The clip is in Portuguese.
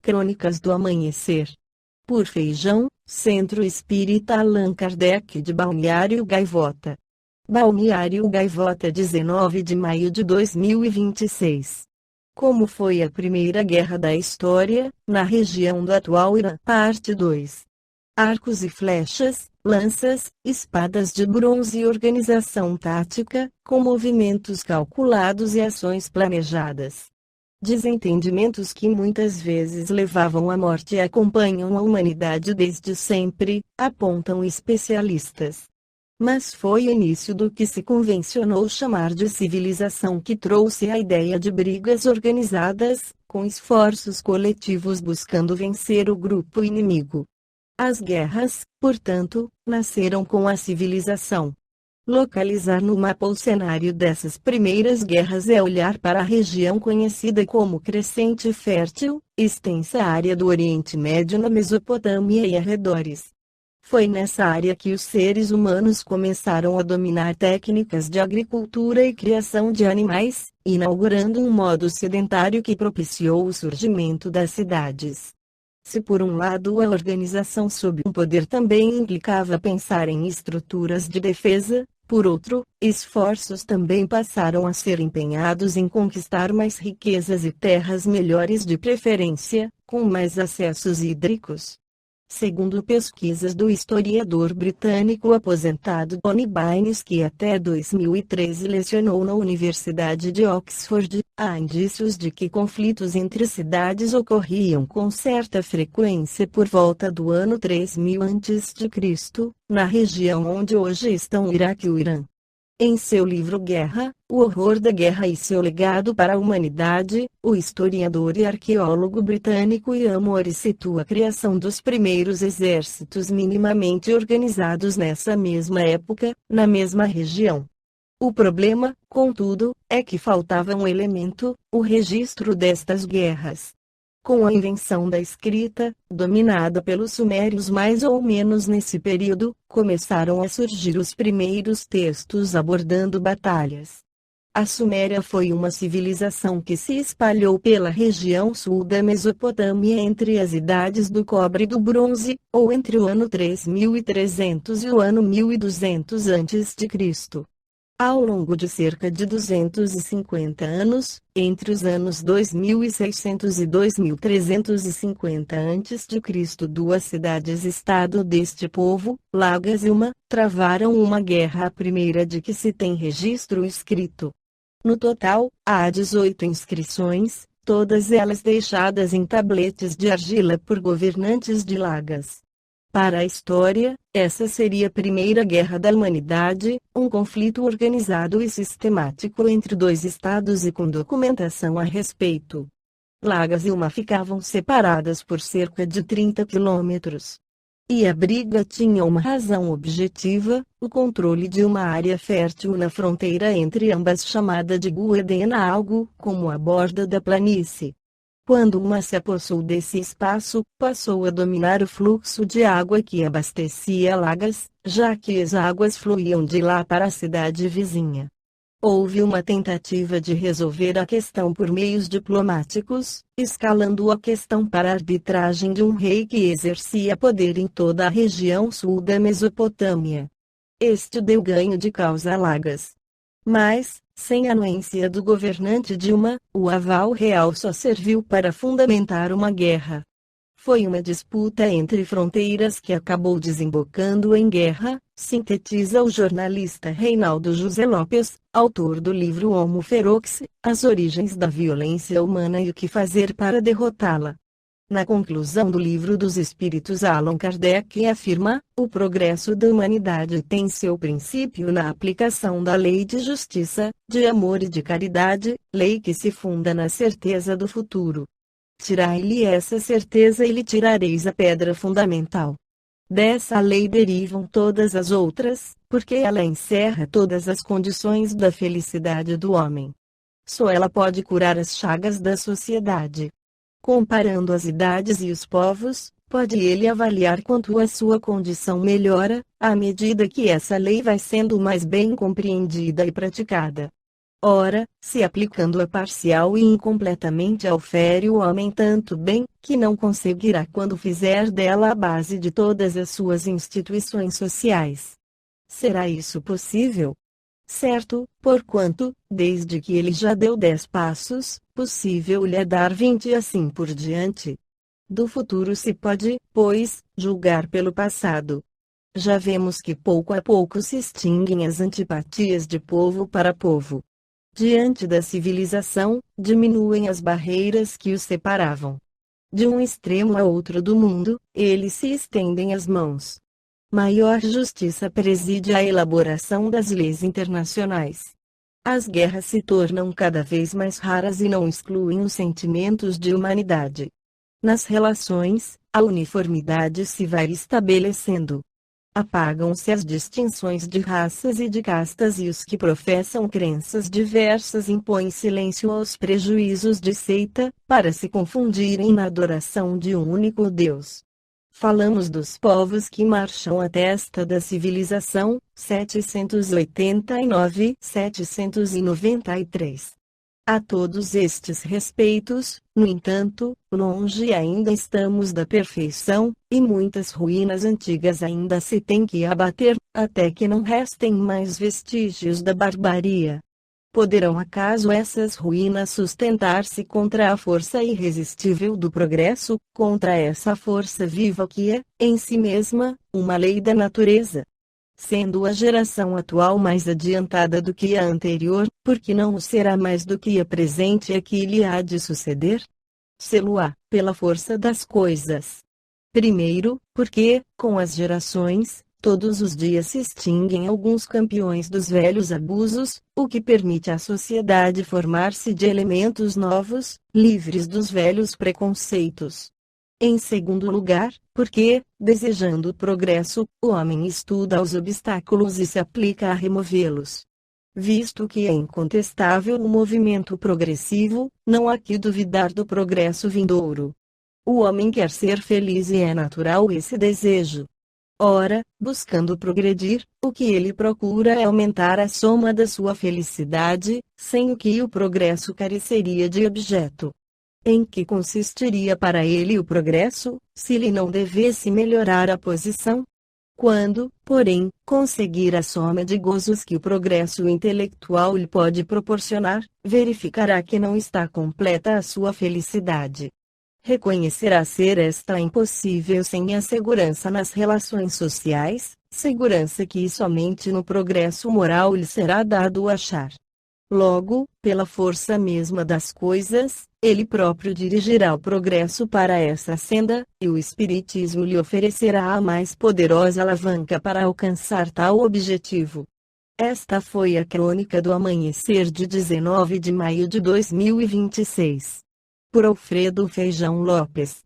Crônicas do Amanhecer. Por Feijão, Centro Espírita Allan Kardec de Balneário Gaivota. Balneário Gaivota, 19 de maio de 2026. Como foi a primeira guerra da história, na região do atual Irã? Parte 2. Arcos e flechas, lanças, espadas de bronze e organização tática, com movimentos calculados e ações planejadas. Desentendimentos que muitas vezes levavam à morte acompanham a humanidade desde sempre, apontam especialistas. Mas foi o início do que se convencionou chamar de civilização que trouxe a ideia de brigas organizadas, com esforços coletivos buscando vencer o grupo inimigo. As guerras, portanto, nasceram com a civilização. Localizar no mapa o cenário dessas primeiras guerras é olhar para a região conhecida como Crescente Fértil, extensa área do Oriente Médio na Mesopotâmia e arredores. Foi nessa área que os seres humanos começaram a dominar técnicas de agricultura e criação de animais, inaugurando um modo sedentário que propiciou o surgimento das cidades. Se por um lado a organização sob um poder também implicava pensar em estruturas de defesa, por outro, esforços também passaram a ser empenhados em conquistar mais riquezas e terras melhores, de preferência, com mais acessos hídricos. Segundo pesquisas do historiador britânico aposentado Tony Baines, que até 2013 lecionou na Universidade de Oxford, há indícios de que conflitos entre cidades ocorriam com certa frequência por volta do ano 3000 a.C., na região onde hoje estão o Iraque e o Irã. Em seu livro Guerra, o horror da guerra e seu legado para a humanidade, o historiador e arqueólogo britânico Ian Moore situa a criação dos primeiros exércitos minimamente organizados nessa mesma época, na mesma região. O problema, contudo, é que faltava um elemento: o registro destas guerras. Com a invenção da escrita, dominada pelos sumérios mais ou menos nesse período, começaram a surgir os primeiros textos abordando batalhas. A Suméria foi uma civilização que se espalhou pela região sul da Mesopotâmia entre as idades do cobre e do bronze, ou entre o ano 3300 e o ano 1200 a.C. Ao longo de cerca de 250 anos, entre os anos 2600 e 2350 a.C., duas cidades-estado deste povo, Lagas e Uma, travaram uma guerra, a primeira de que se tem registro escrito. No total, há 18 inscrições, todas elas deixadas em tabletes de argila por governantes de Lagas. Para a história, essa seria a primeira guerra da humanidade, um conflito organizado e sistemático entre dois estados e com documentação a respeito. Lagas e Uma ficavam separadas por cerca de 30 quilômetros. E a briga tinha uma razão objetiva: o controle de uma área fértil na fronteira entre ambas, chamada de Guedena, algo como a borda da planície. Quando Uma se apossou desse espaço, passou a dominar o fluxo de água que abastecia Lagas, já que as águas fluíam de lá para a cidade vizinha. Houve uma tentativa de resolver a questão por meios diplomáticos, escalando a questão para a arbitragem de um rei que exercia poder em toda a região sul da Mesopotâmia. Este deu ganho de causa a Lagas. Mas, sem a anuência do governante de Uma, o aval real só serviu para fundamentar uma guerra. Foi uma disputa entre fronteiras que acabou desembocando em guerra, sintetiza o jornalista Reinaldo José Lopes, autor do livro Homo Ferox, As Origens da Violência Humana e o que Fazer para Derrotá-la. Na conclusão do Livro dos Espíritos, Allan Kardec afirma: o progresso da humanidade tem seu princípio na aplicação da lei de justiça, de amor e de caridade, lei que se funda na certeza do futuro. Tirai-lhe essa certeza e lhe tirareis a pedra fundamental. Dessa lei derivam todas as outras, porque ela encerra todas as condições da felicidade do homem. Só ela pode curar as chagas da sociedade. Comparando as idades e os povos, pode ele avaliar quanto a sua condição melhora, à medida que essa lei vai sendo mais bem compreendida e praticada. Ora, se aplicando-a parcial e incompletamente ao fere o homem tanto bem, que não conseguirá quando fizer dela a base de todas as suas instituições sociais. Será isso possível? Certo, porquanto, desde que ele já deu 10 passos, possível lhe é dar 20 e assim por diante. Do futuro se pode, pois, julgar pelo passado. Já vemos que pouco a pouco se extinguem as antipatias de povo para povo. Diante da civilização, diminuem as barreiras que os separavam. De um extremo a outro do mundo, eles se estendem as mãos. Maior justiça preside a elaboração das leis internacionais. As guerras se tornam cada vez mais raras e não excluem os sentimentos de humanidade. Nas relações, a uniformidade se vai estabelecendo. Apagam-se as distinções de raças e de castas e os que professam crenças diversas impõem silêncio aos prejuízos de seita, para se confundirem na adoração de um único Deus. Falamos dos povos que marcham à testa da civilização, 789-793. A todos estes respeitos, no entanto, longe ainda estamos da perfeição, e muitas ruínas antigas ainda se têm que abater, até que não restem mais vestígios da barbaria. Poderão acaso essas ruínas sustentar-se contra a força irresistível do progresso, contra essa força viva que é, em si mesma, uma lei da natureza? Sendo a geração atual mais adiantada do que a anterior, porque não o será mais do que a presente e que lhe há de suceder? Sê-lo-á, pela força das coisas. Primeiro, porque, com as gerações, todos os dias se extinguem alguns campeões dos velhos abusos, o que permite à sociedade formar-se de elementos novos, livres dos velhos preconceitos. Em segundo lugar, porque, desejando o progresso, o homem estuda os obstáculos e se aplica a removê-los. Visto que é incontestável o movimento progressivo, não há que duvidar do progresso vindouro. O homem quer ser feliz e é natural esse desejo. Ora, buscando progredir, o que ele procura é aumentar a soma da sua felicidade, sem o que o progresso careceria de objeto. Em que consistiria para ele o progresso, se lhe não devesse melhorar a posição? Quando, porém, conseguir a soma de gozos que o progresso intelectual lhe pode proporcionar, verificará que não está completa a sua felicidade. Reconhecerá ser esta impossível sem a segurança nas relações sociais, segurança que somente no progresso moral lhe será dado achar. Logo, pela força mesma das coisas, ele próprio dirigirá o progresso para essa senda, e o Espiritismo lhe oferecerá a mais poderosa alavanca para alcançar tal objetivo. Esta foi a crônica do amanhecer de 19 de maio de 2026. Por Alfredo Feijão Lopes.